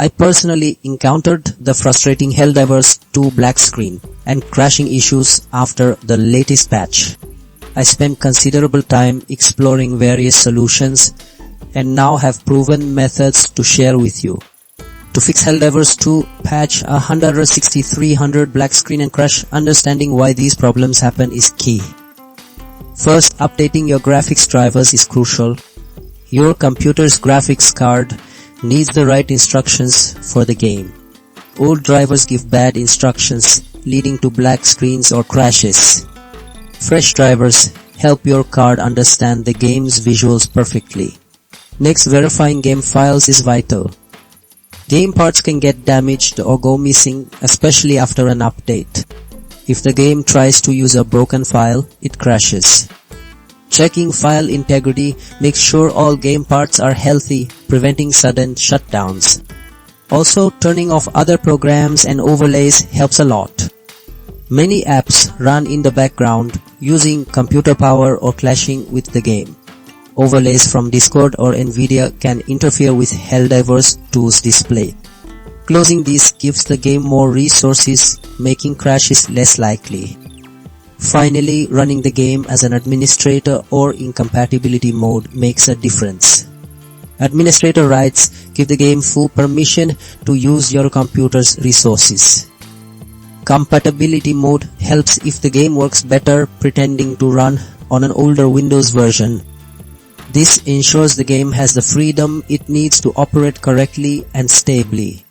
I personally encountered the frustrating Helldivers 2 black screen and crashing issues after the latest patch. I spent considerable time exploring various solutions and now have proven methods to share with you. To fix Helldivers 2 patch 16300 black screen and crash, understanding why these problems happen is key. First, updating your graphics drivers is crucial. Your computer's graphics card needs the right instructions for the game. Old drivers give bad instructions, leading to black screens or crashes. Fresh drivers help your card understand the game's visuals perfectly. Next, verifying game files is vital. Game parts can get damaged or go missing, especially after an update. If the game tries to use a broken file, it crashes. Checking file integrity makes sure all game parts are healthy, preventing sudden shutdowns. Also, turning off other programs and overlays helps a lot. Many apps run in the background using computer power or clashing with the game. Overlays from Discord or Nvidia can interfere with Helldivers 2's display. Closing this gives the game more resources, making crashes less likely. Finally, running the game as an administrator or in compatibility mode makes a difference. Administrator rights give the game full permission to use your computer's resources. Compatibility mode helps if the game works better pretending to run on an older Windows version. This ensures the game has the freedom it needs to operate correctly and stably.